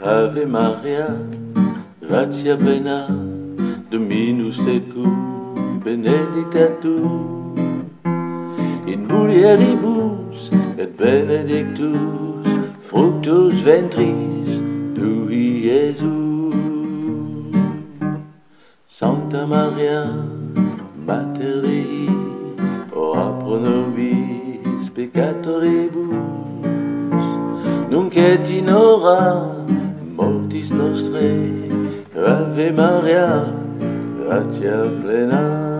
Ave Maria, gratia plena, Dominus tecum, benedicta tu, in mulieribus et benedictus, fructus ventris tui, Iesus. Sancta Maria, Mater Dei, ora pro nobis peccatoribus, nunc et in hora mortis nostrae. Ave Maria, gratia plena.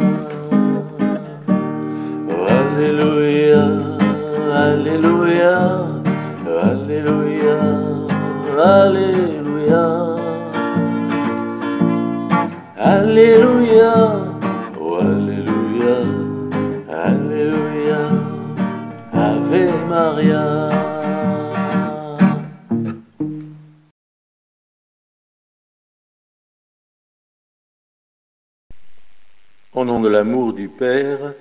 Alleluia, alleluia, alleluia, alleluia, alleluia, oh alleluia, alleluia, Ave Maria. Au nom de l'amour du Père,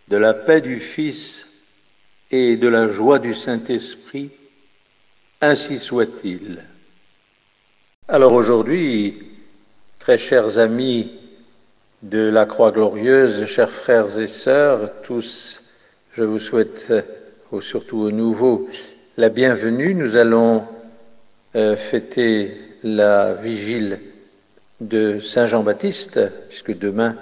de la paix du Fils et de la joie du Saint-Esprit, ainsi soit-il. Alors aujourd'hui, très chers amis de la Croix Glorieuse, chers frères et sœurs, tous, je vous souhaite, surtout aux nouveaux, la bienvenue. Nous allons fêter la vigile de Saint Jean-Baptiste, puisque demain,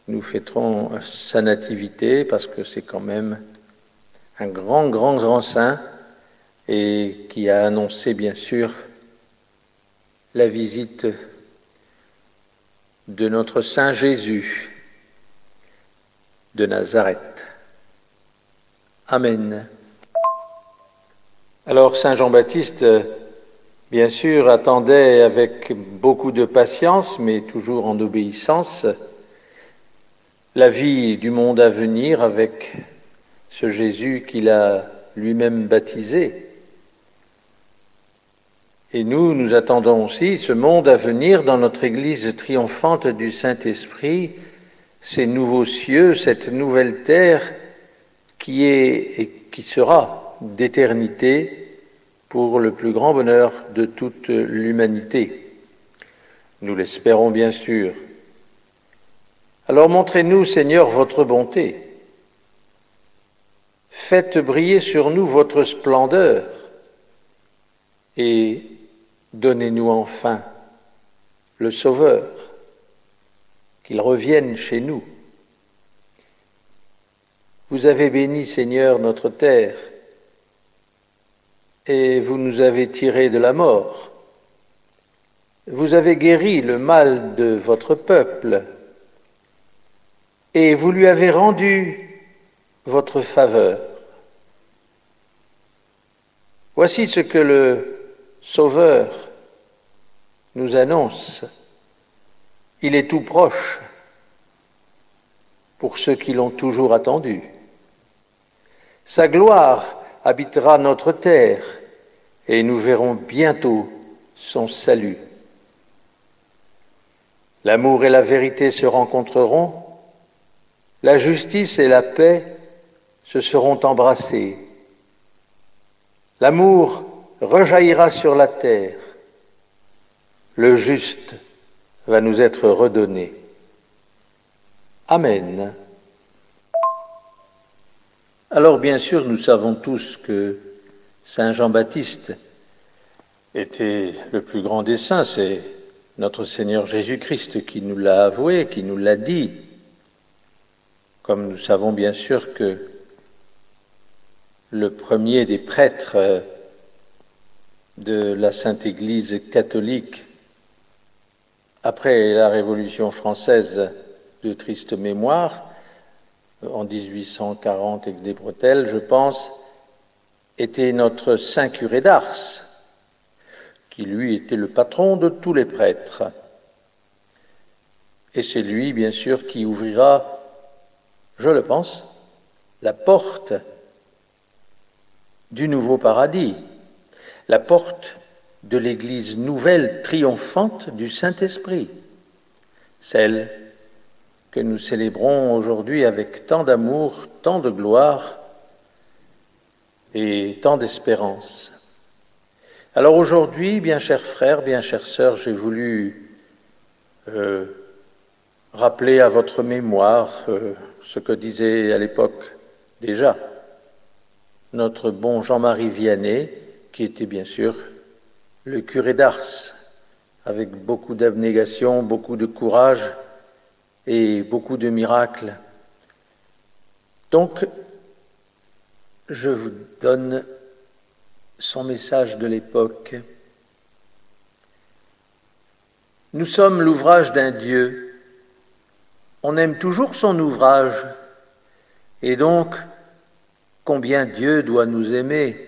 nous fêterons sa nativité parce que c'est quand même un grand saint et qui a annoncé bien sûr la visite de notre Saint Jésus de Nazareth. Amen. Alors Saint Jean-Baptiste, bien sûr, attendait avec beaucoup de patience, mais toujours en obéissance, la vie du monde à venir avec ce Jésus qu'il a lui-même baptisé. Et nous attendons aussi ce monde à venir dans notre Église triomphante du Saint-Esprit, ces nouveaux cieux, cette nouvelle terre qui est et qui sera d'éternité pour le plus grand bonheur de toute l'humanité. Nous l'espérons bien sûr. Alors montrez-nous, Seigneur, votre bonté. Faites briller sur nous votre splendeur et donnez-nous enfin le Sauveur, qu'il revienne chez nous. Vous avez béni, Seigneur, notre terre et vous nous avez tirés de la mort. Vous avez guéri le mal de votre peuple et vous lui avez rendu votre faveur. Voici ce que le Sauveur nous annonce. Il est tout proche pour ceux qui l'ont toujours attendu. Sa gloire habitera notre terre et nous verrons bientôt son salut. L'amour et la vérité se rencontreront, la justice et la paix se seront embrassées. L'amour rejaillira sur la terre. Le juste va nous être redonné. Amen. Alors bien sûr, nous savons tous que Saint Jean-Baptiste était le plus grand des saints. C'est notre Seigneur Jésus-Christ qui nous l'a avoué, qui nous l'a dit. Comme nous savons bien sûr que le premier des prêtres de la Sainte Église catholique, après la Révolution française de triste mémoire, en 1840 avec des bretelles, je pense, était notre Saint curé d'Ars, qui lui était le patron de tous les prêtres. Et c'est lui, bien sûr, qui ouvrira, je le pense, la porte du nouveau paradis, la porte de l'Église nouvelle triomphante du Saint-Esprit, celle que nous célébrons aujourd'hui avec tant d'amour, tant de gloire, et tant d'espérance. Alors aujourd'hui, bien chers frères, bien chères sœurs, j'ai voulu rappeler à votre mémoire ce que disait à l'époque déjà notre bon Jean-Marie Vianney, qui était bien sûr le curé d'Ars, avec beaucoup d'abnégation, beaucoup de courage et beaucoup de miracles. Donc, je vous donne son message de l'époque. Nous sommes l'ouvrage d'un Dieu. On aime toujours son ouvrage. Et donc, combien Dieu doit nous aimer.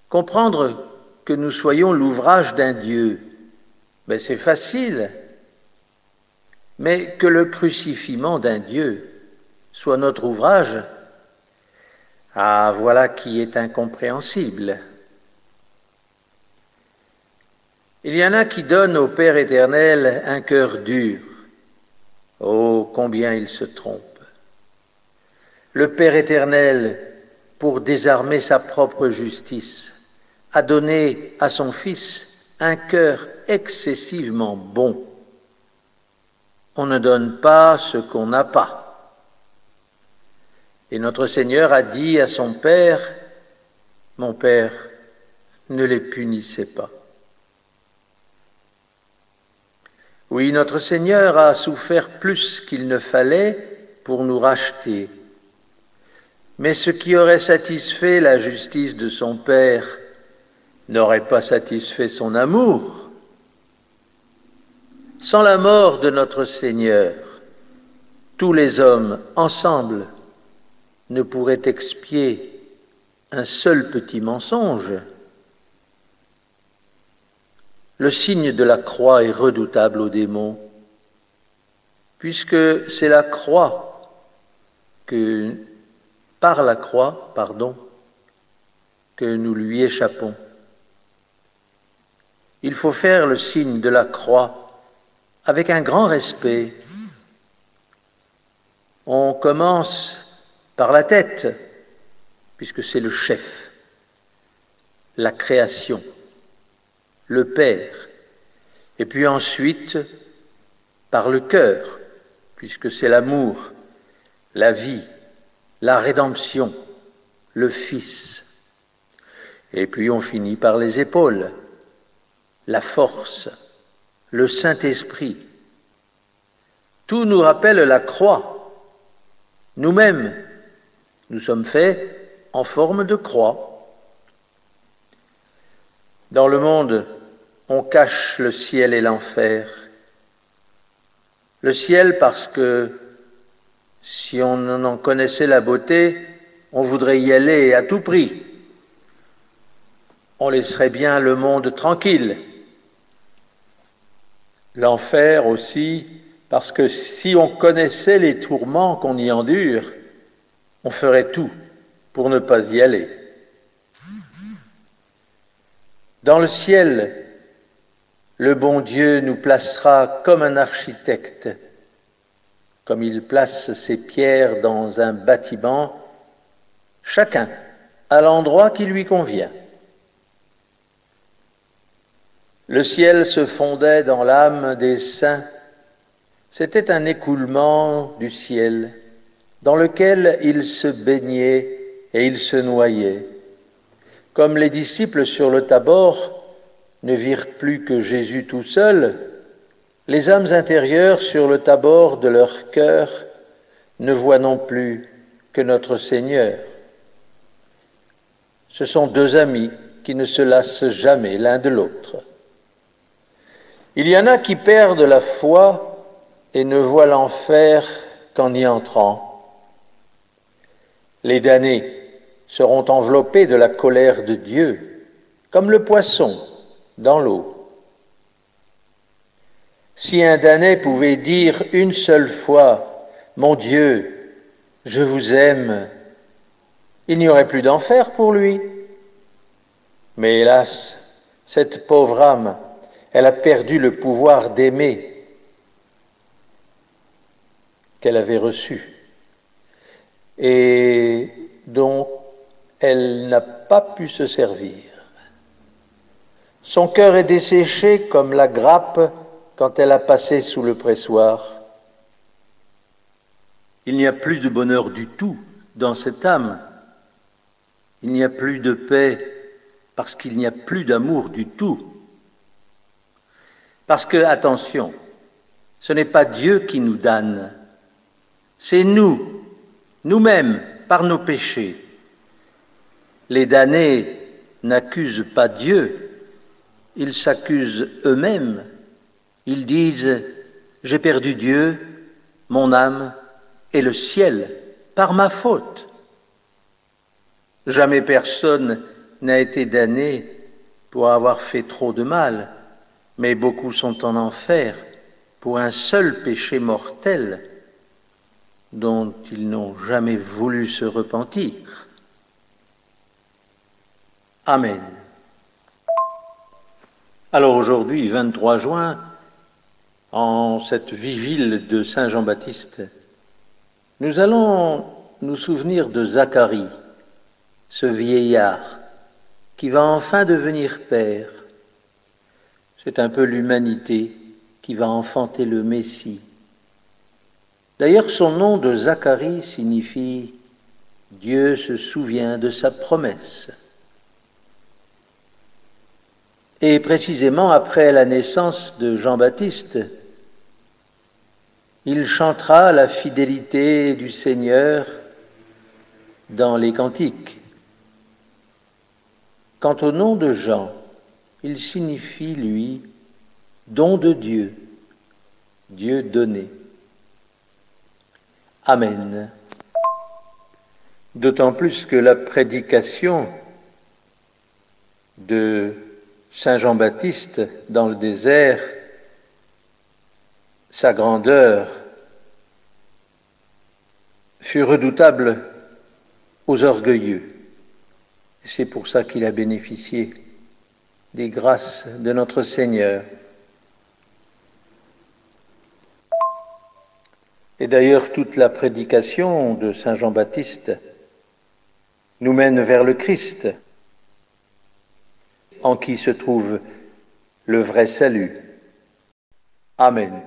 Comprendre que nous soyons l'ouvrage d'un Dieu, ben c'est facile. Mais que le crucifiement d'un Dieu soit notre ouvrage, ah, voilà qui est incompréhensible. Il y en a qui donnent au Père éternel un cœur dur. Oh, combien ils se trompent. Le Père éternel, pour désarmer sa propre justice, a donné à son Fils un cœur excessivement bon. On ne donne pas ce qu'on n'a pas. Et notre Seigneur a dit à son Père, « Mon Père, ne les punissez pas. » Oui, notre Seigneur a souffert plus qu'il ne fallait pour nous racheter. Mais ce qui aurait satisfait la justice de son Père n'aurait pas satisfait son amour. Sans la mort de notre Seigneur, tous les hommes ensemble ne pourraient expier un seul petit mensonge. Le signe de la croix est redoutable aux démons, puisque c'est la croix que, par la croix, que nous lui échappons. Il faut faire le signe de la croix avec un grand respect. On commence par la tête, puisque c'est le chef, la création, le Père, et puis ensuite par le cœur, puisque c'est l'amour, la vie, la rédemption, le Fils. Et puis on finit par les épaules, la force, le Saint-Esprit. Tout nous rappelle la croix. Nous-mêmes, nous sommes faits en forme de croix. Dans le monde, on cache le ciel et l'enfer. Le ciel parce que si on en connaissait la beauté, on voudrait y aller à tout prix. On laisserait bien le monde tranquille. L'enfer aussi, parce que si on connaissait les tourments qu'on y endure, on ferait tout pour ne pas y aller. Dans le ciel, le bon Dieu nous placera comme un architecte, comme il place ses pierres dans un bâtiment, chacun à l'endroit qui lui convient. Le ciel se fondait dans l'âme des saints. C'était un écoulement du ciel dans lequel ils se baignaient et ils se noyaient. Comme les disciples sur le Tabor ne virent plus que Jésus tout seul, les âmes intérieures sur le Tabor de leur cœur ne voient non plus que notre Seigneur. Ce sont deux amis qui ne se lassent jamais l'un de l'autre. Il y en a qui perdent la foi et ne voient l'enfer qu'en y entrant. Les damnés seront enveloppés de la colère de Dieu, comme le poisson dans l'eau. Si un damné pouvait dire une seule fois « Mon Dieu, je vous aime », il n'y aurait plus d'enfer pour lui. Mais hélas, cette pauvre âme, elle a perdu le pouvoir d'aimer qu'elle avait reçu. Et dont elle n'a pas pu se servir. Son cœur est desséché comme la grappe quand elle a passé sous le pressoir. Il n'y a plus de bonheur du tout dans cette âme. Il n'y a plus de paix parce qu'il n'y a plus d'amour du tout. Parce que, attention, ce n'est pas Dieu qui nous damne, c'est nous, nous-mêmes, par nos péchés. Les damnés n'accusent pas Dieu, ils s'accusent eux-mêmes. Ils disent « J'ai perdu Dieu, mon âme et le ciel par ma faute ». Jamais personne n'a été damné pour avoir fait trop de mal, mais beaucoup sont en enfer pour un seul péché mortel dont ils n'ont jamais voulu se repentir. Amen. Alors aujourd'hui, 23 juin, en cette vigile de Saint Jean-Baptiste, nous allons nous souvenir de Zacharie, ce vieillard qui va enfin devenir père. C'est un peu l'humanité qui va enfanter le Messie. D'ailleurs, son nom de Zacharie signifie « Dieu se souvient de sa promesse ». Et précisément après la naissance de Jean-Baptiste, il chantera la fidélité du Seigneur dans les cantiques. Quant au nom de Jean, il signifie, lui, don de Dieu, Dieu donné. Amen. D'autant plus que la prédication de Saint Jean-Baptiste dans le désert, sa grandeur fut redoutable aux orgueilleux. C'est pour ça qu'il a bénéficié des grâces de notre Seigneur. Et d'ailleurs, toute la prédication de Saint Jean-Baptiste nous mène vers le Christ, en qui se trouve le vrai salut. Amen.